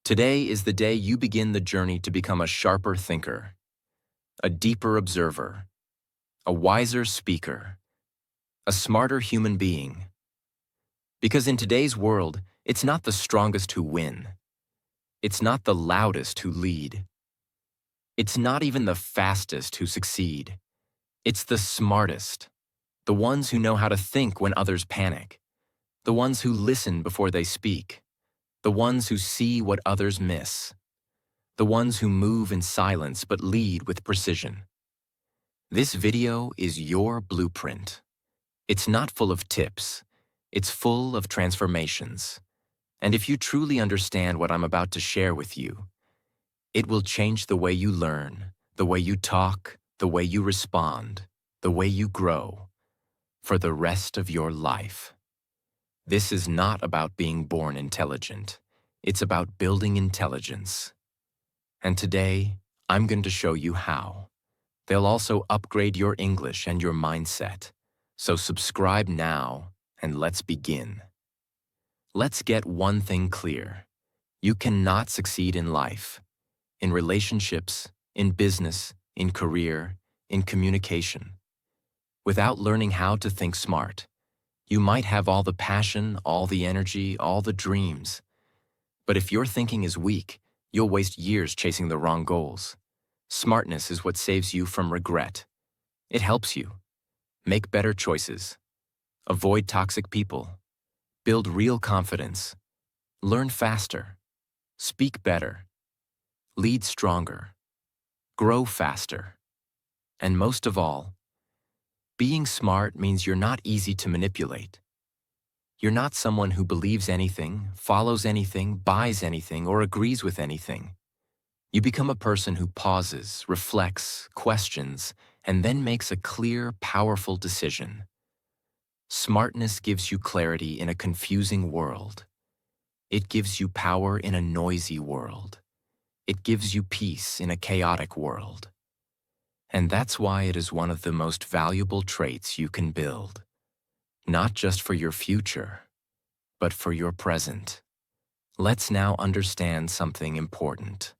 Today is the day you begin the journey to become a sharper thinker, a deeper observer, a wiser speaker, a smarter human being. Because in today's world, it's not the strongest who win. It's not the loudest who lead. It's not even the fastest who succeed. It's the smartest, the ones who know how to think when others panic, the ones who listen before they speak, the ones who see what others miss, the ones who move in silence but lead with precision. This video is your blueprint. It's not full of tips. It's full of transformations. And if you truly understand what I'm about to share with you, it will change the way you learn, the way you talk, the way you respond, the way you grow, for the rest of your life. This is not about being born intelligent. It's about building intelligence. And today, I'm going to show you how. They'll also upgrade your English and your mindset. So subscribe now, and let's begin. Let's get one thing clear. You cannot succeed in life, in relationships, in business, in career, in communication, without learning how to think smart. You might have all the passion, all the energy, all the dreams. But if your thinking is weak, you'll waste years chasing the wrong goals. Smartness is what saves you from regret. It helps you make better choices, avoid toxic people, build real confidence, learn faster, speak better, lead stronger, grow faster. And most of all, being smart means you're not easy to manipulate. You're not someone who believes anything, follows anything, buys anything, or agrees with anything. You become a person who pauses, reflects, questions, and then makes a clear, powerful decision. Smartness gives you clarity in a confusing world. It gives you power in a noisy world. It gives you peace in a chaotic world. And that's why it is one of the most valuable traits you can build. Not just for your future, but for your present. Let's now understand something important.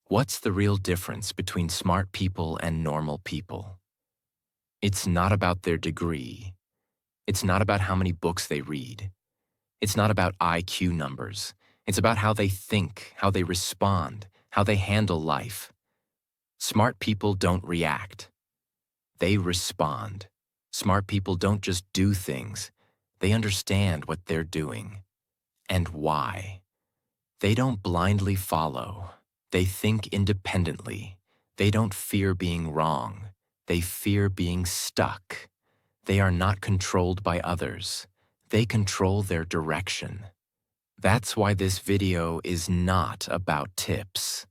What's the real difference between smart people and normal people? It's not about their degree. It's not about how many books they read. It's not about IQ numbers. It's about how they think, how they respond, how they handle life. Smart people don't react. They respond. Smart people don't just do things. They understand what they're doing and why. They don't blindly follow. They think independently. They don't fear being wrong. They fear being stuck. They are not controlled by others. They control their direction. That's why this video is not about tips.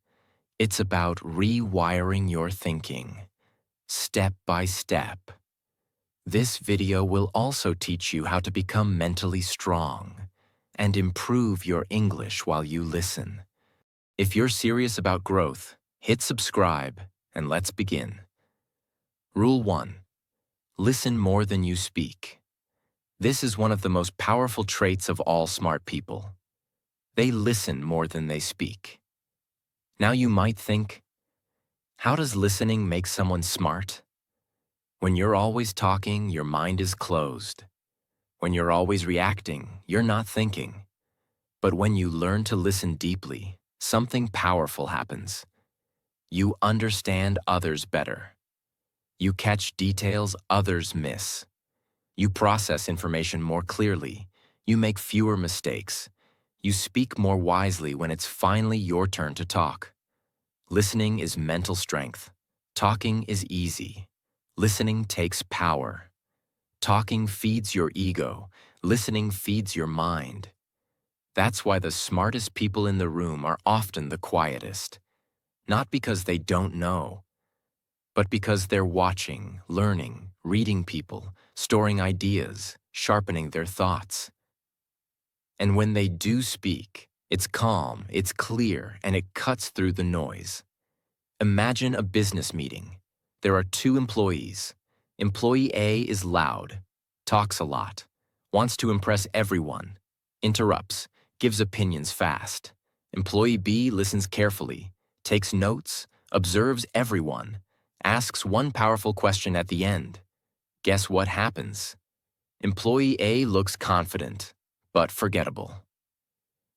It's about rewiring your thinking, step by step. This video will also teach you how to become mentally strong and improve your English while you listen. If you're serious about growth, hit subscribe and let's begin. Rule 1. Listen more than you speak. This is one of the most powerful traits of all smart people. They listen more than they speak. Now you might think, how does listening make someone smart? When you're always talking, your mind is closed. When you're always reacting, you're not thinking. But when you learn to listen deeply, something powerful happens. You understand others better. You catch details others miss. You process information more clearly. You make fewer mistakes. You speak more wisely when it's finally your turn to talk. Listening is mental strength. Talking is easy. Listening takes power. Talking feeds your ego. Listening feeds your mind. That's why the smartest people in the room are often the quietest. Not because they don't know, but because they're watching, learning, reading people, storing ideas, sharpening their thoughts. And when they do speak, it's calm, it's clear, and it cuts through the noise. Imagine a business meeting. There are two employees. Employee A is loud, talks a lot, wants to impress everyone, interrupts, gives opinions fast. Employee B listens carefully, takes notes, observes everyone, asks one powerful question at the end. Guess what happens? Employee A looks confident, but forgettable.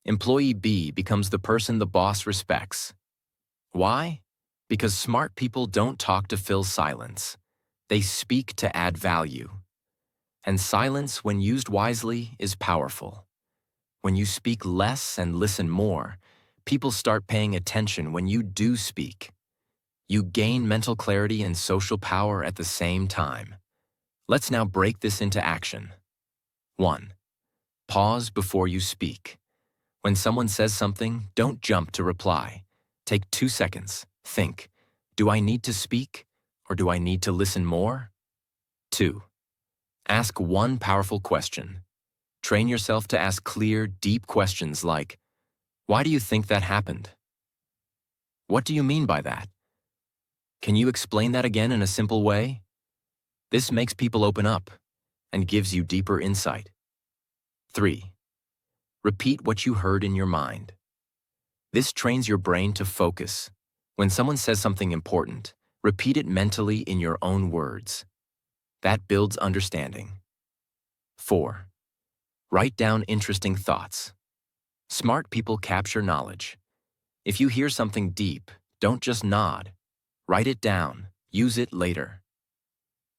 Employee B becomes the person the boss respects. Why? Because smart people don't talk to fill silence. They speak to add value. And silence, when used wisely, is powerful. When you speak less and listen more, people start paying attention when you do speak. You gain mental clarity and social power at the same time. Let's now break this into action. 1. Pause before you speak. When someone says something, don't jump to reply. Take 2 seconds. Think, do I need to speak or do I need to listen more? 2. Ask one powerful question. Train yourself to ask clear, deep questions like, why do you think that happened? What do you mean by that? Can you explain that again in a simple way? This makes people open up and gives you deeper insight. 3. Repeat what you heard in your mind. This trains your brain to focus. When someone says something important, repeat it mentally in your own words. That builds understanding. 4. Write down interesting thoughts. Smart people capture knowledge. If you hear something deep, don't just nod. Write it down. Use it later.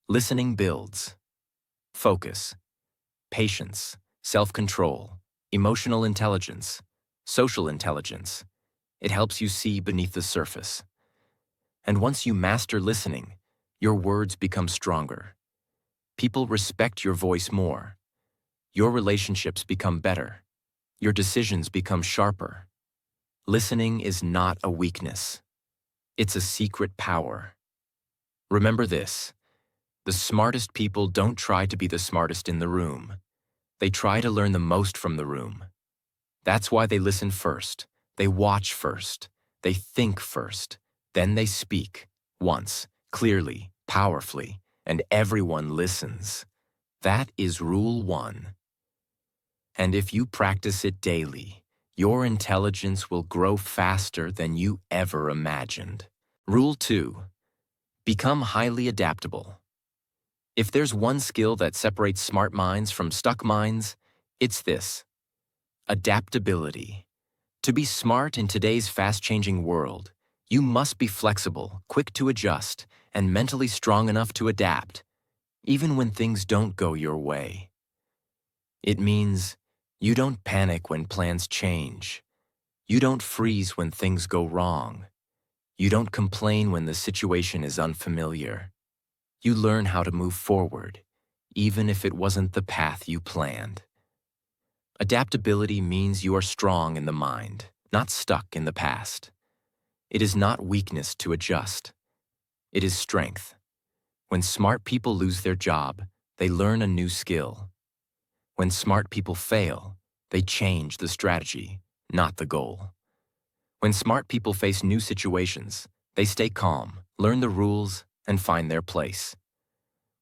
Listening builds focus, patience, self-control, emotional intelligence, social intelligence. It helps you see beneath the surface. And once you master listening, your words become stronger. People respect your voice more. Your relationships become better. Your decisions become sharper. Listening is not a weakness. It's a secret power. Remember this: the smartest people don't try to be the smartest in the room. They try to learn the most from the room. That's why they listen first. They watch first. They think first. Then they speak, once, clearly, powerfully, and everyone listens. That is Rule 1. And if you practice it daily, your intelligence will grow faster than you ever imagined. Rule 2. Become highly adaptable. If there's one skill that separates smart minds from stuck minds, it's this: adaptability. To be smart in today's fast-changing world, you must be flexible, quick to adjust, and mentally strong enough to adapt, even when things don't go your way. It means you don't panic when plans change. You don't freeze when things go wrong. You don't complain when the situation is unfamiliar. You learn how to move forward, even if it wasn't the path you planned. Adaptability means you are strong in the mind, not stuck in the past. It is not weakness to adjust. It is strength. When smart people lose their job, they learn a new skill. When smart people fail, they change the strategy, not the goal. When smart people face new situations, they stay calm, learn the rules, and find their place.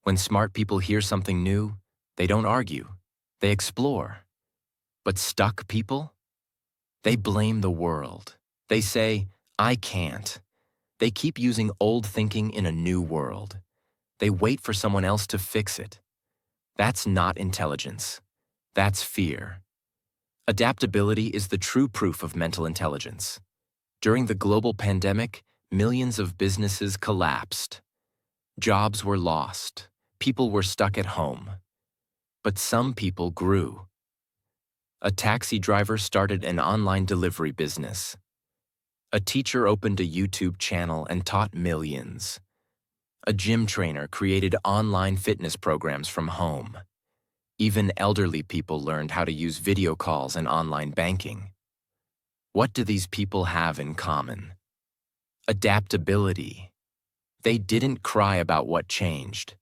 When smart people hear something new, they don't argue, they explore. But stuck people? They blame the world. They say, I can't. They keep using old thinking in a new world. They wait for someone else to fix it. That's not intelligence. That's fear. Adaptability is the true proof of mental intelligence. During the global pandemic, millions of businesses collapsed. Jobs were lost. People were stuck at home. But some people grew. A taxi driver started an online delivery business. A teacher opened a YouTube channel and taught millions. A gym trainer created online fitness programs from home. Even elderly people learned how to use video calls and online banking. What do these people have in common? Adaptability. They didn't cry about what changed.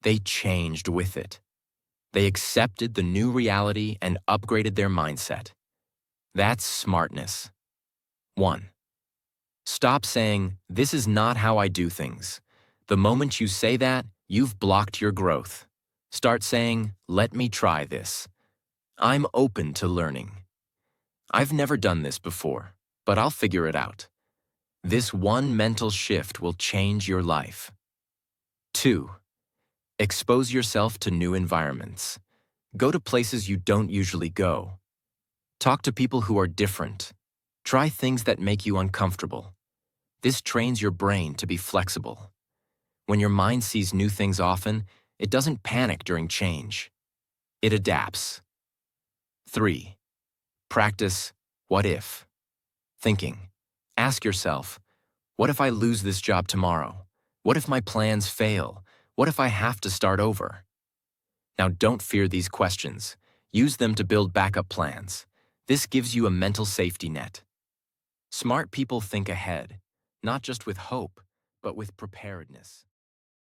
They changed with it. They accepted the new reality and upgraded their mindset. That's smartness. 1. Stop saying, "This is not how I do things." The moment you say that, you've blocked your growth. Start saying, "Let me try this. I'm open to learning. I've never done this before. but I'll figure it out. This one mental shift will change your life. 2. Expose yourself to new environments. Go to places you don't usually go. Talk to people who are different. Try things that make you uncomfortable. This trains your brain to be flexible. When your mind sees new things often, it doesn't panic during change. It adapts. 3. Practice what if thinking. Ask yourself, what if I lose this job tomorrow? What if my plans fail? What if I have to start over? Now, don't fear these questions. Use them to build backup plans. This gives you a mental safety net. Smart people think ahead, not just with hope, but with preparedness.